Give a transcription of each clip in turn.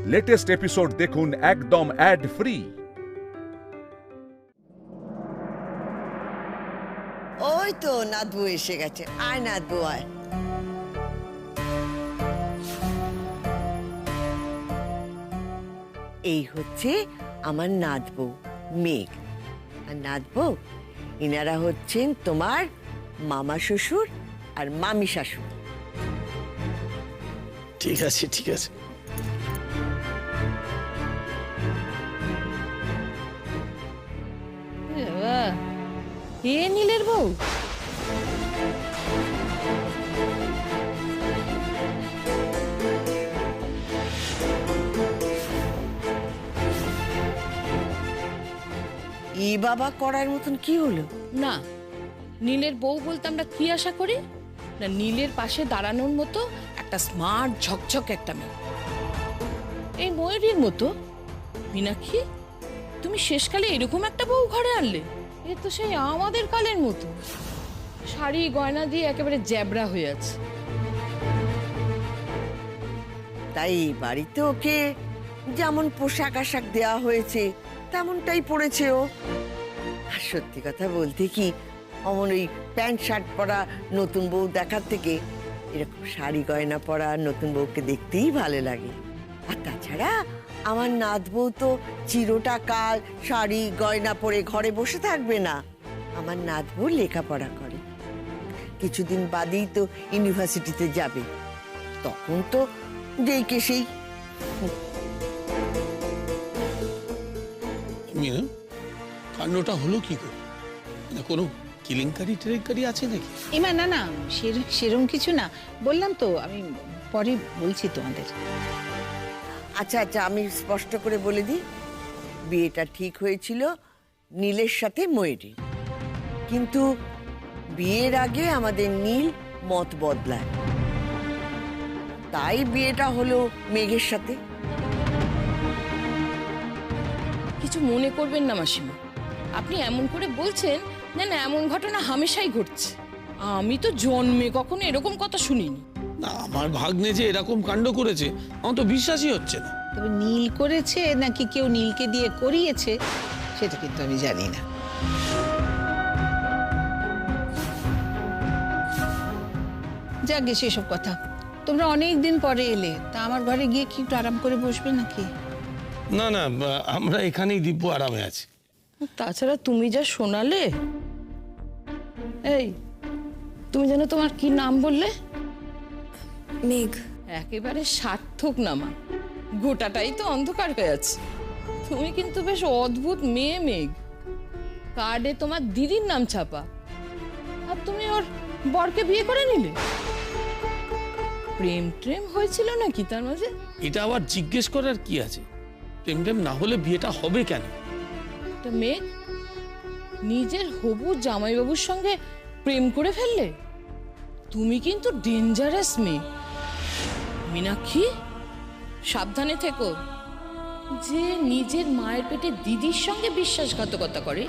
Latest episode দেখুন একদম add free. ওই তো নাদবু এসে গেছে। আয় নাদবু আয়। এই হচ্ছে আমার নাদবু মেঘ। আর নাদবু, ইনারা হচ্ছেন তোমার মামা শ্বশুর আর মামি শাশুড়ি। ঠিক আছে ঠিক আছে। কে নীলের বউ? ই বাবা করার মতন কি হলো? না, নীলের বউ বলতে আমরা কি আশা করি? না, নীলের পাশে দাঁড়ানোর মতো একটা স্মার্ট ঝকঝক একটা মেয়ে, এই ময়ূরীর মতো। মীনাক্ষী, তুমি শেষকালে এরকম একটা বউ ঘরে আনলে? এ তো সেই আমাদের কালের মতো, শাড়ি গয়না দিয়ে একেবারে জ্যাবরা হয়ে আছে। তাই বাড়িতে ওকে যেমন পোশাক আশাক দেওয়া হয়েছে তেমনটাই পড়েছে ও। আর সত্যি কথা বলতে কি, অমন ওই প্যান্ট শার্ট পরা নতুন বউ দেখার থেকে এরকম শাড়ি গয়না পরা নতুন বউকে দেখতেই ভালো লাগে। আর তাছাড়া আমার নাত বউ তো চিরটা কাল শাড়ি গয়না পরে ঘরে বসে থাকবে না। আমার নাত বউ লেখাপড়া করে, কিছুদিন বাদেই তো ইউনিভার্সিটিতে যাবে। তখন তো যেই কে সেই। মিনা, কাণ্ডটা হলো কি করে? মানে কোনো কেলেঙ্কারি টেলেঙ্কারি আছে নাকি? এমা না না, সেরকম কিছু না। বললাম তো, আমি পরে বলছি তোমাদের। আচ্ছা আচ্ছা, আমি স্পষ্ট করে বলে দিই, বিয়েটা ঠিক হয়েছিল নীলের সাথে ময়ূরী, কিন্তু বিয়ের আগে আমাদের নীল মত বদলায়, তাই বিয়েটা হলো মেঘের সাথে। কিছু মনে করবেন না মাসিমা, আপনি এমন করে বলছেন যেন এমন ঘটনা হামেশাই ঘটছে। আমি তো জন্মে কখনো এরকম কথা শুনিনি। না, আমার ভাগ্নে যে এরকম কাণ্ড করেছে আমার তো বিশ্বাসই হচ্ছে না। তবে নীল করেছে নাকি কেউ নীলকে দিয়ে করিয়েছে সেটা কিন্তু আমি জানি না। যাকে সেসব কথা, তোমরা অনেক দিন পরে এলে, তা আমার ঘরে গিয়ে কি একটু আরাম করে বসবে নাকি? না না, আমরা এখানেই দিব্য আরামে আছি। তাছাড়া তুমি যা শোনালে, এই তুমি জানো তোমার কি নাম বললে? মেঘ। একেবারে সার্থক নামা, গোটাটাই তো অন্ধকার হয়ে আছে। তুমি কিন্তু বেশ অদ্ভুত মেয়ে মেঘ। কার্ডে তোমার দিদির নাম ছাপা, আর তুমি ওর বরকে বিয়ে করে নিলে। প্রেম ট্রেম হয়েছিল নাকি তার মাঝে? এটা আবার জিজ্ঞেস করার কি আছে? প্রেম টেম না হলে বিয়েটা হবে কেন? তা মেঘ, নিজের হবু জামাইবাবুর সঙ্গে প্রেম করে ফেললে? তুমি কিন্তু ডেঞ্জারাস মেয়ে। মীনাক্ষী, সাবধানে থেকো। যে নিজের মায়ের পেটে দিদির সঙ্গে বিশ্বাসঘাতকতা করে,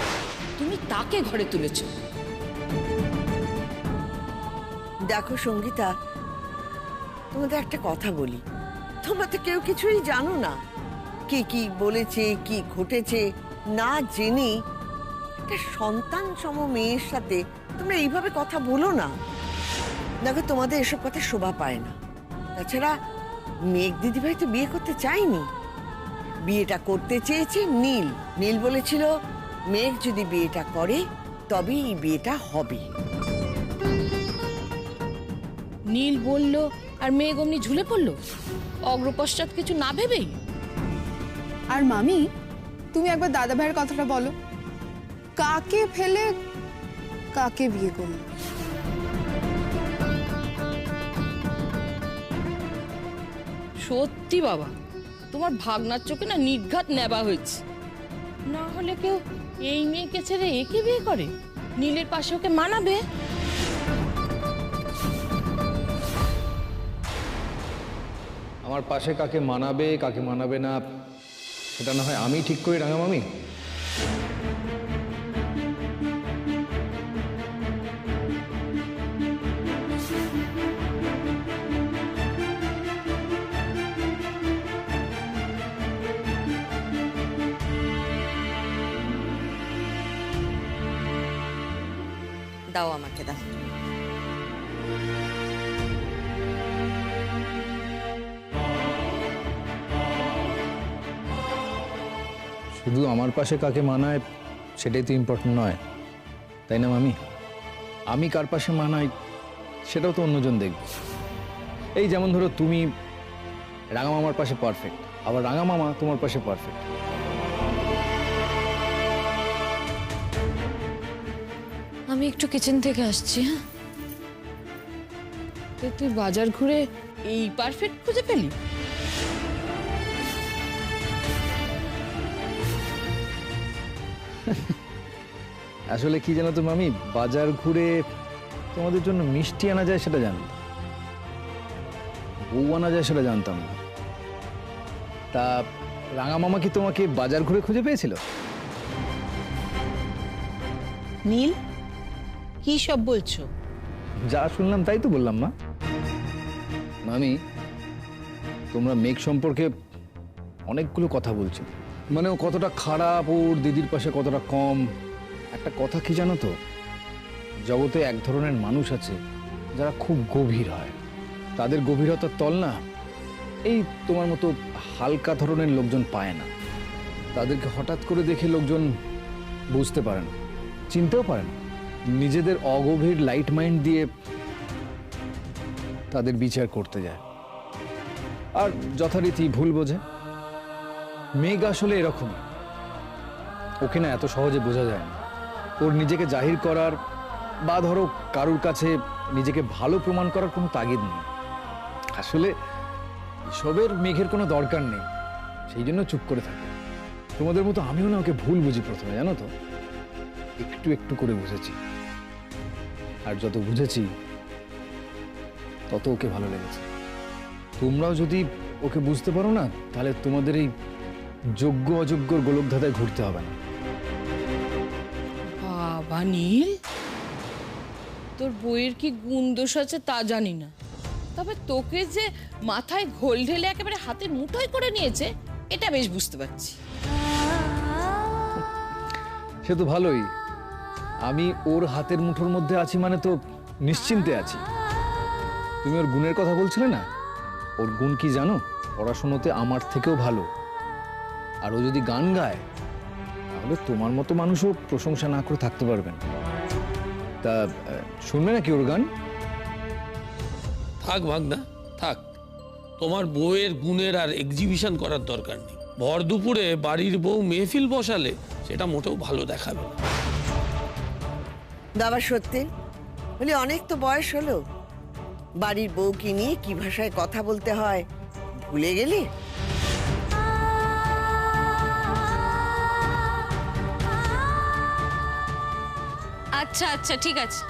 তুমি তাকে ঘরে তুলেছ। দেখো সঙ্গীতা, তোমাদের একটা কথা বলি, তোমরা তো কেউ কিছুই জানো না। কে কি বলেছে, কি ঘটেছে না জেনে একটা সন্তান সম মেয়ের সাথে তোমরা এইভাবে কথা বলো না। দেখো, তোমাদের এসব কথা শোভা পায় না। তাছাড়া মেঘ দিদিভাই তো বিয়ে করতে চায়নি, বিয়েটা করতে চেয়েছে নীল। নীল বলেছিল মেঘ যদি বিয়েটা করে তবেই এই বিয়েটা হবে। নীল বলল আর মেঘ অমনি ঝুলে পড়লো, অগ্রপশ্চাৎ কিছু না ভেবেই। আর মামি, তুমি একবার দাদা ভাইয়ের কথাটা বলো, কাকে ফেলে কাকে বিয়ে করলো? সত্যি বাবা, তোমার ভাগনার চোখে না নির্ঘাত নেবা হয়েছে। না হলে কেউ এই মেয়েকে ছেড়ে একে বিয়ে করে? নীলের পাশে ওকে মানাবে? আমার পাশে কাকে মানাবে না সেটা না হয় আমি ঠিক করি রাঙামামি। দাও আমাকে দাও। শুধু আমার পাশে কাকে মানায় সেটাই তো ইম্পর্টেন্ট নয়, তাই না মামি? আমি কার পাশে মানাই সেটাও তো অন্যজন দেখবে। এই যেমন ধরো তুমি রাঙা মামার পাশে পারফেক্ট, আবার রাঙা মামা তোমার পাশে পারফেক্ট। আমি একটু কিচেন থেকে আসছি। হ্যাঁ, তুই বাজার ঘুরে এই পারফেক্ট খুঁজে পেলি? আসলে কি জানো তো মামি, বাজার ঘুরে তোমাদের জন্য মিষ্টি আনা যায় সেটা জানো, বউ আনা যায় সেটা জানতাম না। তা রাঙা মামা কি তোমাকে বাজার ঘুরে খুঁজে পেয়েছিল? নীল, কি সব বলছো? যা শুনলাম তাই তো বললাম মা। মামি, তোমরা মেঘ সম্পর্কে অনেকগুলো কথা বলছো, মানে ও কতটা খারাপ, ওর দিদির পাশে কতটা কম। একটা কথা কি জানো তো, জগতে এক ধরনের মানুষ আছে যারা খুব গভীর হয়, তাদের গভীরতার তল না এই তোমার মতো হালকা ধরনের লোকজন পায় না। তাদেরকে হঠাৎ করে দেখে লোকজন বুঝতে পারে না, চিনতেও পারে না, নিজেদের অগভীর লাইট মাইন্ড দিয়ে তাদের বিচার করতে যায় আর যথারীতি ভুল বোঝে। মেঘ আসলে এরকমই, ওকে না এত সহজে বোঝা যায় না। ওর নিজেকে জাহির করার বা ধরো কারুর কাছে নিজেকে ভালো প্রমাণ করার কোনো তাগিদ নেই। আসলে এসবের মেঘের কোনো দরকার নেই, সেই জন্য চুপ করে থাকে। তোমাদের মতো আমিও না ওকে ভুল বুঝি প্রথমে, জানো তো, একটু একটু করে বুঝেছি। আর যত বুঝেছি তত ওকে ভালো লেগেছে। তোমরাও যদি ওকে বুঝতে পারো না, তাহলে তোমাদের এই যোগ্য অযোগ্যর গোলকধাঁধায় ঘুরতে হবে না। বাবা নীল, তোর বইয়ের কি গুণ দোষ আছে তা জানি না, তবে তোকে যে মাথায় ঘোল ঢেলে একেবারে হাতের মুঠোয় করে নিয়েছে এটা বেশ বুঝতে পারছি। সে তো ভালোই, আমি ওর হাতের মুঠোর মধ্যে আছি মানে তো নিশ্চিন্তে আছি। তুমি ওর গুণের কথা বলছিলে না, ওর গুণ কি জানো? পড়াশোনাতে আমার থেকেও ভালো। আর ও যদি গান গায় তাহলে তোমার মতো মানুষও প্রশংসা না করে থাকতে পারবেন। তা শুনবে নাকি ওর গান? থাক ভাগনা থাক, তোমার বউয়ের গুণের আর এক্সিবিশন করার দরকার নেই। ভর দুপুরে বাড়ির বউ মেহফিল বসালে সেটা মোটেও ভালো দেখাবে না। দাবা সত্যি বলি, অনেক তো বয়স হলো, বাড়ির বউকে নিয়ে কি ভাষায় কথা বলতে হয় ভুলে গেলি? আচ্ছা আচ্ছা ঠিক আছে,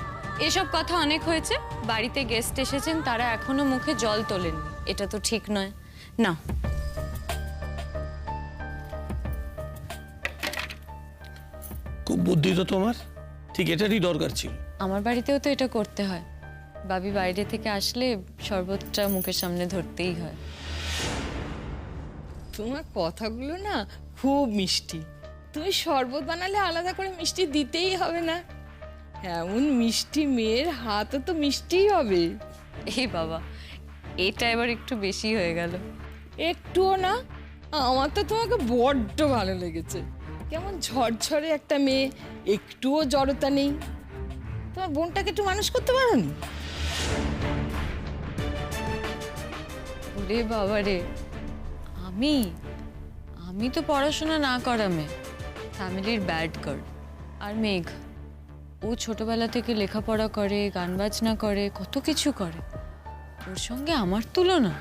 এসব কথা অনেক হয়েছে। বাড়িতে গেস্ট এসেছেন, তারা এখনো মুখে জল তোলেননি, এটা তো ঠিক নয়। না, খুব বুদ্ধি তো তোমার, ঠিক এটারই দরকার ছিল। আমার বাড়িতেও তো এটা করতে হয়। বাবি বাইরে থেকে আসলে শরবতটা মুখের সামনে ধরতেই হয়। তোমার কথাগুলো না খুব মিষ্টি। তুমি শরবত বানালে আলাদা করে মিষ্টি দিতেই হবে না, এমন মিষ্টি মেয়ের হাতও তো মিষ্টিই হবে। এই বাবা, এটা এবার একটু বেশি হয়ে গেল। একটুও না, আমার তো তোমাকে বড্ড ভালো লেগেছে। কেমন ঝরঝরে একটা মেয়ে, একটুও জড়তা নেই। তোমার বোনটাকে একটু মানুষ করতে পারো নি? ওরে বাবা রে, আমি আমি তো পড়াশোনা না করা মেয়ে, ফ্যামিলির ব্যাড গার্ল। আর মেঘ, ও ছোটবেলা থেকে লেখাপড়া করে, গান বাজনা করে, কত কিছু করে। ওর সঙ্গে আমার তুলনা?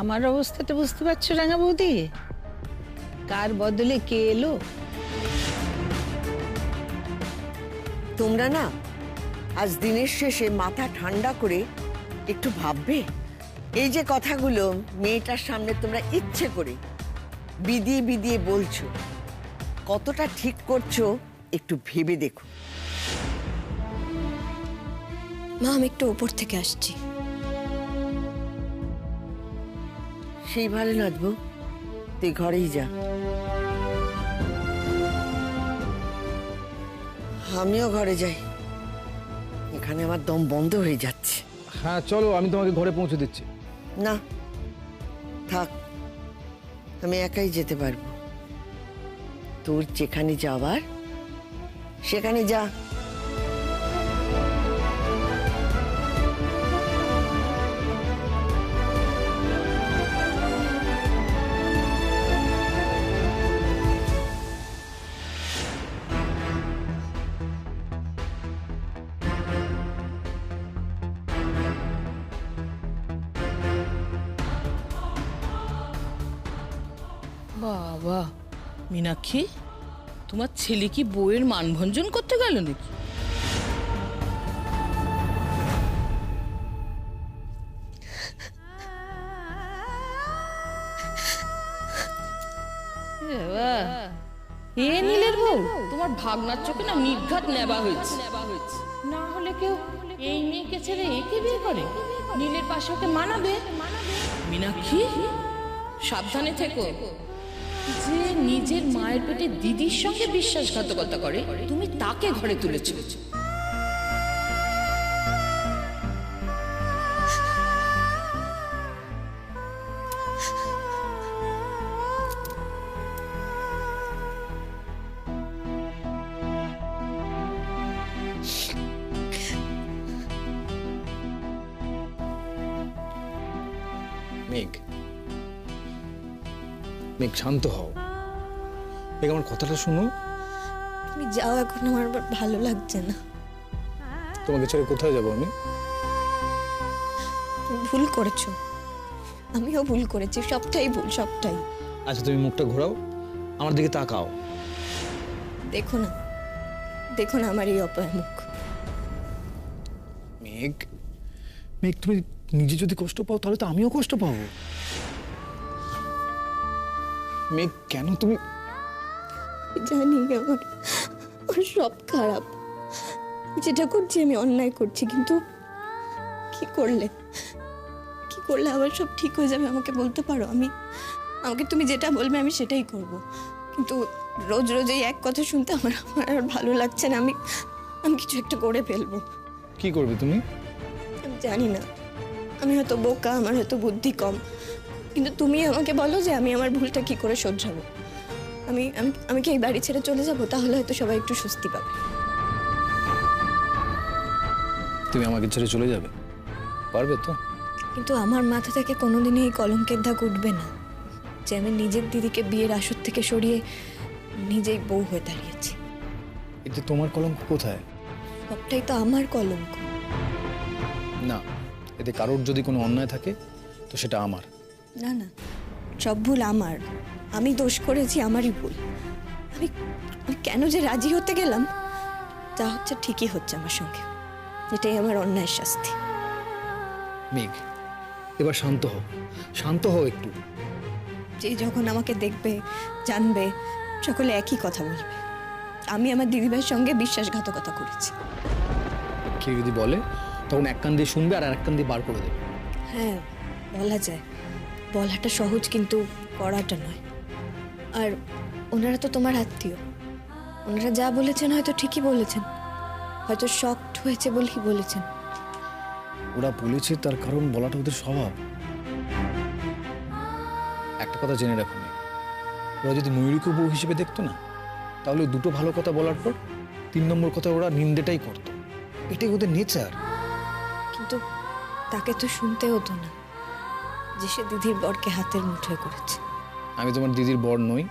আমার অবস্থাটা বুঝতে পারছো রাঙা বৌদি? কার বদলে কে এলো? তোমরা না আজ দিনের শেষে মাথা ঠান্ডা করে একটু ভাববে, এই যে কথাগুলো মেয়েটার সামনে তোমরা ইচ্ছে করে বিদিয়ে বিদিয়ে বলছো, কতটা ঠিক করছো একটু ভেবে দেখো। মা, আমি একটু উপর থেকে আসছি। সেই ভালো নাচবো, তুই ঘরেই যা। আমিও ঘরে যাই, এখানে আমার দম বন্ধ হয়ে যাচ্ছে। হ্যাঁ চলো, আমি তোমাকে ঘরে পৌঁছে দিচ্ছি। না থাক, আমি একাই যেতে পারবো। তোর যেখানে যাওয়ার সেখানে যা। বাবা মীনাক্ষী, তোমার ছেলে কি বউয়ের মানভঞ্জন করতে গেল নাকি? এ নীলের বউ, তোমার ভাগনার চোখে না নির্ঘাত নেবা হয়েছে। না হলে কেউ এই মেয়েকে ছেড়ে একে বিয়ে করে? নীলের পাশে ওকে মানাবে? মীনাক্ষী সাবধানে থেকো, যে নিজের মায়ের পেটে দিদির সঙ্গে বিশ্বাসঘাতকতা করে তুমি তাকে ঘরে তুলেছো। মেঘ, মেঘ শান্ত হও। মেঘ আমার কথাটা শোনো। তুমি যাও, এখন আমার আবার ভালো লাগছে না। তোমাকে ছেড়ে কোথায় যাবো আমি? তুমি ভুল করেছো, আমিও ভুল করেছি, সবটাই ভুল, সবটাই। আচ্ছা তুমি মুখটা ঘোরাও, আমার দিকে তাকাও। দেখো না, দেখো না আমার এই অপায় মুখ। মেঘ, মেঘ তুমি নিজে যদি কষ্ট পাও তাহলে তো আমিও কষ্ট পাবো। মেঘ কেন তুমি? জানি আমার সব খারাপ, যেটা করছি আমি অন্যায় করছি, কিন্তু কি করলে আবার সব ঠিক হয়ে যাবে আমাকে বলতে পারো? আমাকে তুমি যেটা বলবে আমি সেটাই করব, কিন্তু রোজ রোজ এই এক কথা শুনতে আমার আর ভালো লাগছে না। আমি কিছু একটা করে ফেলবো। কি করবে তুমি? আমি জানি না, আমি হয়তো বোকা, আমার হয়তো বুদ্ধি কম, কিন্তু তুমি আমাকে বলো যে আমি আমার ভুলটা কি করে শোধরাবো। আমি কি এই বাড়ি ছেড়ে চলে যাব? তাহলে হয়তো সবাই একটু স্বস্তি পাবে। তুমি আমাকে ছেড়ে চলে যাবে? পারবে তো? কিন্তু আমার মাথা থেকে কোনোদিনই এই কলঙ্কের দাগ উঠবে না যে আমি নিজের দিদিকে বিয়ের আসর থেকে সরিয়ে নিজেই বউ হয়ে দাঁড়িয়েছি। এতে তোমার কলঙ্ক কোথায়? সবটাই তো আমার কলঙ্ক। না, এতে কারোর যদি কোনো অন্যায় থাকে তো সেটা আমার। না না, সব ভুল আমার, আমি দোষ করেছি, আমারই ভুল। আমি কেন যে রাজি হতে গেলাম, যা হচ্ছে ঠিকই হচ্ছে আমার সঙ্গে, এটাই আমার অন্যায়ের শাস্তি। মেঘ, এবার শান্ত হও, শান্ত হও একটু। যে যখন আমাকে দেখবে, জানবে, সকলে একই কথা বলবে, আমি আমার দিদিভাইয়ের সঙ্গে বিশ্বাসঘাতকতা করেছি। কেউ যদি বলে তখন এক কান দিয়ে শুনবে আর এক কান দিয়ে বার করে দেবে। হ্যাঁ বলা যায়, বলাটা সহজ কিন্তু করাটা নয়। আর ওনারা তো তোমার আত্মীয়, ওনারা যা বলেছেন হয়তো ঠিকই বলেছেন, হয়তো শকড হয়েছে বলেই বলেছেন। ওরা বলেছে তার কারণ বলাটা ওদের স্বভাব। একটা কথা জেনে রাখো, ওরা যদি ময়ূরীকে বউ হিসেবে দেখতো না, তাহলে দুটো ভালো কথা বলার পর 3 নম্বর কথা ওরা নিন্দেটাই করতো। এটাই ওদের নেচার। কিন্তু তাকে তো শুনতে হতো না যে সে দিদির বরকে হাতের মুঠোয় করেছে। আমি তোমার দিদির বর নই,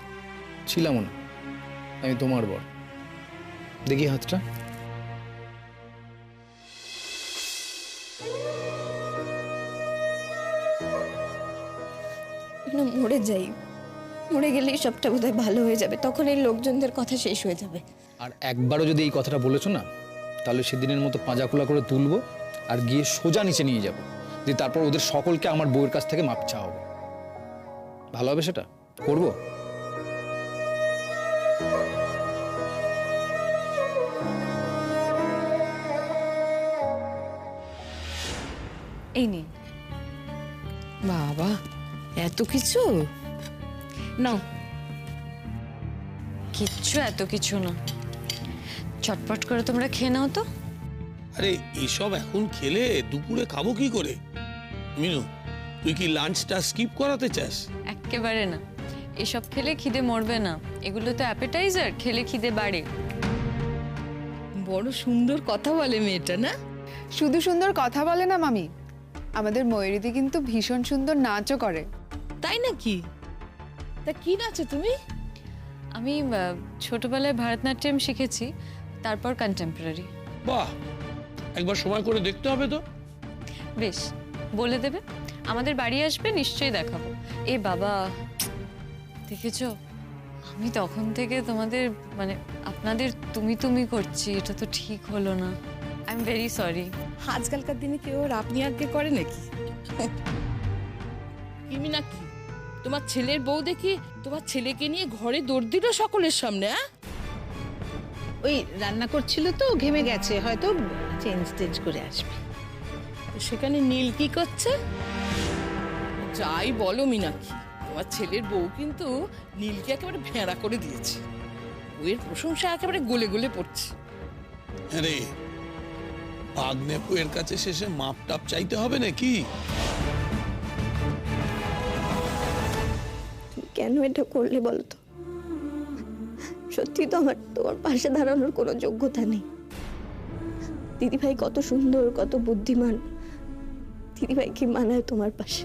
ছিলামও না। আমি তোমার বর। দেখি হাতটা। না, মরে যাই, মরে গেলেই সবটা বোধহয় ভালো হয়ে যাবে, তখন এই লোকজনদের কথা শেষ হয়ে যাবে। আর একবারও যদি এই কথাটা বলেছো না, তাহলে সেদিনের মতো পাঁজা খোলা করে তুলবো আর গিয়ে সোজা নিচে নিয়ে যাব, দিয়ে তারপর ওদের সকলকে আমার বউয়ের কাছ থেকে মাপ চাওয়াবো। ভালো হবে সেটা? করবো? এই নিন। বাবা এত কিছু নাও। কিচ্ছু এত কিছু না, চটপট করে তোমরা খেয়ে নাও তো। আরে এসব এখন খেলে দুপুরে খাবো কি করে? মিনু, তুই কি লাঞ্চটা স্কিপ করাতে চাস? একেবারে না, এসব খেলে খিদে মরবে না, এগুলো তো অ্যাপেটাইজার, খেলে খিদে বাড়ে। বড় সুন্দর কথা বলে মেয়েটা না? শুধু সুন্দর কথা বলে না মামি, আমাদের ময়ূরীদি কিন্তু ভীষণ সুন্দর নাচও করে। তাই নাকি? তা কি নাচো তুমি? আমি ছোটবেলায় ভারতনাট্যম শিখেছি, তারপর কন্টেম্পোরারি। বাহ, একবার সময় করে দেখতে হবে তো। বেশ, বলে দেবে, আমাদের বাড়ি আসবে, নিশ্চয়ই দেখাবো। এ বাবা, দেখেছো আমি তখন থেকে তোমাদের মানে আপনাদের তুমি তুমি করছি, এটা তো ঠিক হলো না। I am very sorry. আজকালকার দিনে কেউ ওর আপনি আগে করে নাকি? কিমি নাকি তোমার ছেলের বউ দেখি তোমার ছেলেকে নিয়ে ঘরে দৌড় দিল সকলের সামনে। ওই রান্না করছিল তো, ঘেমে গেছে, হয়তো চেঞ্জ করে আসবে। সেখানে নীল কি করছে? যাই বলো মীনাক্ষী, তোমার ছেলের বউ কিন্তু নীলকে একেবারে ভেড়া করে দিয়েছে। বউয়ের প্রশংসা একেবারে গলে গলে পড়ছে। আরে ভাগ্নে বউয়ের কাছে শেষে মাপ টাপ চাইতে হবে নাকি? তুমি কেন এটা করলে বলো তো? সত্যি তো আমার তোমার পাশে দাঁড়ানোর কোনো যোগ্যতা নেই। দিদিভাই কত সুন্দর, কত বুদ্ধিমান, দিদিভাই কি মানায় তোমার পাশে?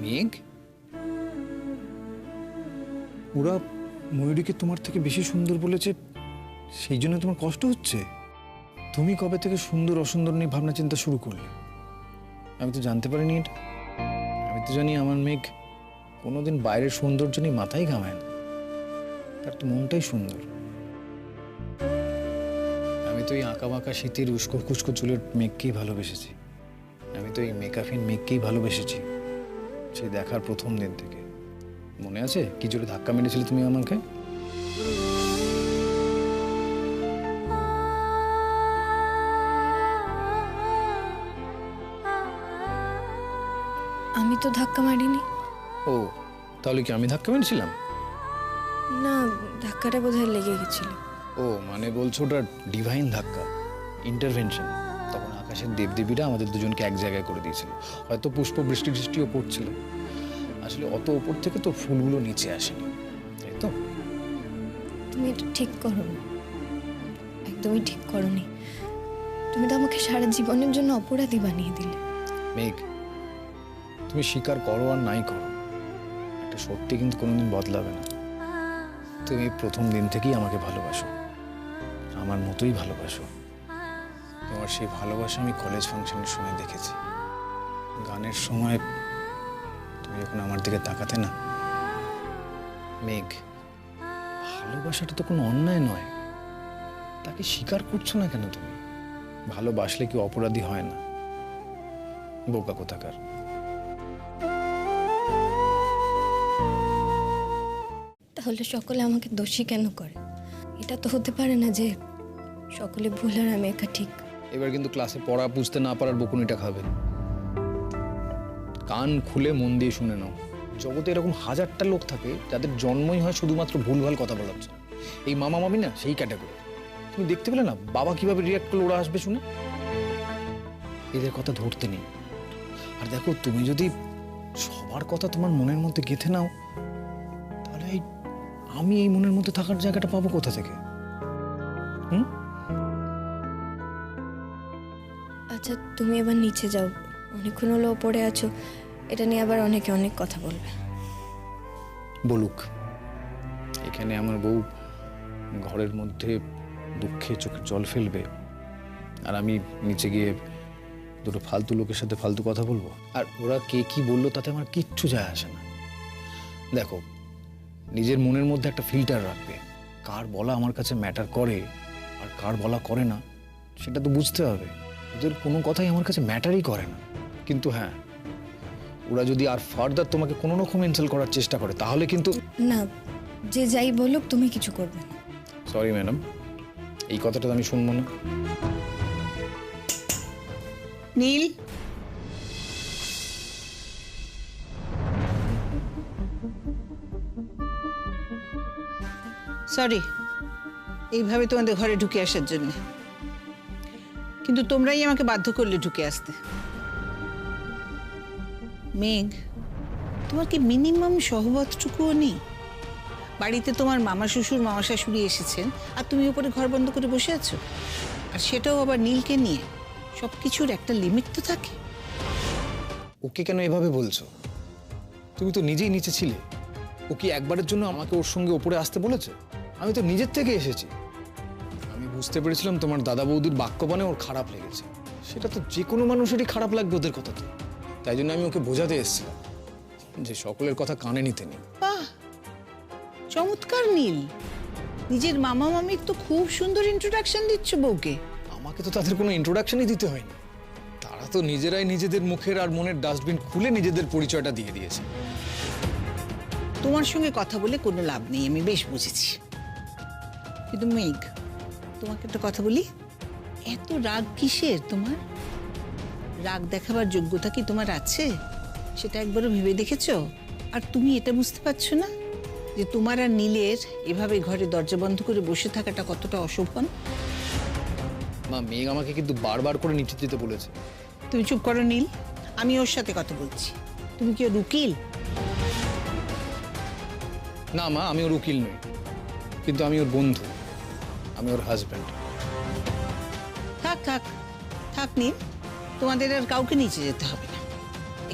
মেঘ, ওরা ময়ূরীকে তোমার থেকে বেশি সুন্দর বলেছে, সেই জন্য তোমার কষ্ট হচ্ছে? তুমি কবে থেকে সুন্দর অসুন্দর নিয়ে ভাবনা চিন্তা শুরু করলে? আমি তো জানতে পারিনি এটা। আমি তো জানি আমার মেঘ কোনোদিন বাইরের সৌন্দর্য নিয়ে মাথায় ঘামায় না, তার তো মনটাই সুন্দর। আমি তো এই আঁকা বাঁকা শীতের উস্কো খুস্কো চুলের মেঘকেই ভালোবেসেছি। আমি তো এই মেকআপহীন মেঘকেই ভালোবেসেছি সেই দেখার প্রথম দিন থেকে। মনে আছে কি জোরে ধাক্কা মেরেছিলে তুমি আমাকে? আমি তো ধাক্কা মারিনি। ও, তাহলে কি আমি ধাক্কা মেরেছিলাম? না, ধাক্কাটা বোধহয় লেগে গেছিল। ও মানে বলছো ওটা ডিভাইন ধাক্কা, ইন্টারভেনশন। তখন আকাশের দেবদেবীরা আমাদের দুজনকে এক জায়গায় করে দিয়েছিল। হয়তো পুষ্প বৃষ্টি বৃষ্টিও পড়ছিল, আসলে অত ওপর থেকে তো ফুলগুলো নিচে আসেনি, তাই তো? তুমি এটা ঠিক করোনি, একদমই ঠিক করোনি। তুমি তো আমাকে সারা জীবনের জন্য অপরাধী বানিয়ে দিলে। মেঘ, তুমি স্বীকার করো আর নাই করো, একটা সত্যি কিন্তু কোনোদিন বদলাবে না। তুমি প্রথম দিন থেকেই আমাকে ভালোবাসো, আমার মতোই ভালোবাসো। তোমার সেই ভালোবাসা আমি কলেজ ফাংশনের সময় দেখেছি। গানের সময় তুমি যখন আমার দিকে তাকাতে না। মেঘ, ভালোবাসাটা তো কোনো অন্যায় নয়, তাকে স্বীকার করছো না কেন তুমি? ভালোবাসলে কি অপরাধী হয় না? বোকা কোথাকার। তাহলে সকলে আমাকে দোষী কেন করে? এটা তো হতে পারে না যে সকলে ভুল আর আমি একা ঠিক। এবার কিন্তু ক্লাসে পড়া বুঝতে না পারার বকুনিটা খাবে। কান খুলে মন দিয়ে শুনে নাও, জগতে এরকম হাজারটা লোক থাকে যাদের জন্মই হয় শুধুমাত্র ভুলভাল কথা বলার জন্য। এই মামা মামি না সেই ক্যাটাগরি। তুমি দেখতে পেলে না বাবা কিভাবে রিয়াক্ট করলে ওরা আসবে শুনে? এদের কথা ধরতে নেই। আর দেখো, তুমি যদি সবার কথা তোমার মনের মধ্যে গেঁথে নাও, তাহলে আমি এই মনের মধ্যে থাকার জায়গাটা পাবো কোথা থেকে? আচ্ছা, তুমি এবার নিচে যাও, অনেকক্ষণ হলো ওপরে আছো, এটা নিয়ে আবার অনেকে অনেক কথা বলবে। বলুক, এখানে আমার বউ ঘরের মধ্যে দুঃখে চোখের জল ফেলবে, আর আমি নিচে গিয়ে দুটো ফালতু লোকের সাথে ফালতু কথা বলবো? আর ওরা কে কি বললো তাতে আমার কিচ্ছু যায় আসে না। দেখো, নিজের মনের মধ্যে একটা ফিল্টার রাখবে, কার বলা আমার কাছে ম্যাটার করে আর কার বলা করে না সেটা তো বুঝতে হবে। ওদের কোনো কথাই আমার কাছে ম্যাটারই করে না। কিন্তু হ্যাঁ, ওরা যদি আর ফার্দার তোমাকে কোনো রকম ইনসাল্ট করার চেষ্টা করে তাহলে কিন্তু না, যে যাই বলুক তুমি কিছু করবে না। সরি ম্যাডাম, এই কথাটা তো আমি শুনবো না। নীল, সরি এইভাবে তোমাদের ঘরে ঢুকে আসার জন্য, কিন্তু তোমরাই আমাকে বাধ্য করলে ঢুকে আসতে। মেঘ, তোমার কি মিনিমাম সহবতটুকুও নেই? বাড়িতে তোমার মামা শ্বশুর মামা শাশুড়ি এসেছেন আর তুমি উপরে ঘর বন্ধ করে বসে আছো, আর সেটাও আবার নীলকে নিয়ে। সব কিছুর একটা লিমিট তো থাকে। ওকে কেন এভাবে বলছো? তুমি তো নিজেই নিচে ছিলে। ও কি একবারের জন্য আমাকে ওর সঙ্গে ওপরে আসতে বলেছে? আমি তো নিজের থেকে এসেছি। আমি বুঝতে পেরেছিলাম তোমার দাদা বৌদির বাক্যবাণে ওর খারাপ লেগেছে। সেটা তো যে কোনো মানুষেরই খারাপ লাগবে ওদের কথা তো। তাই জন্য আমি ওকে বোঝাতে এসেছিলাম যে সকলের কথা কানে নিতে নেই। বাহ, চমৎকার নীল, নিজের মামা মামির তো খুব সুন্দর ইন্ট্রোডাকশন দিচ্ছ বউকে। আমাকে তো তাদের কোনো ইন্ট্রোডাকশনই দিতে হয়নি। তারা তো নিজেরাই নিজেদের মুখের আর মনের ডাস্টবিন খুলে নিজেদের পরিচয়টা দিয়ে দিয়েছে। তোমার সঙ্গে কথা বলে কোনো লাভ নেই, আমি বেশ বুঝেছি। কিন্তু মেঘ, তোমাকে একটা কথা বলি, এত রাগ কিসের তোমার? রাগ দেখাবার যোগ্যতা কি তোমার আছে? সেটা একবারও ভেবে দেখেছো? আর তুমি এটা বুঝতে পারছো না যে তোমার আর নীলের এভাবে ঘরে দরজা বন্ধ করে বসে থাকাটা কতটা অশোভন? মা, মেঘ আমাকে কিন্তু বারবার করে নিচে যেতে বলেছে। তুমি চুপ করো নীল, আমি ওর সাথে কথা বলছি। তুমি কি ওর উকিল? না মা, আমি ওর উকিল নই, কিন্তু আমি ওর বন্ধু, আমি ওর হাজব্যান্ড। থাক থাক থাক নীল, তোমাদের আর কাউকে নিচে যেতে হবে না।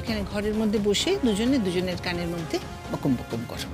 এখানে ঘরের মধ্যে বসে দুজনে দুজনের কানের মধ্যে বকম বকম করো।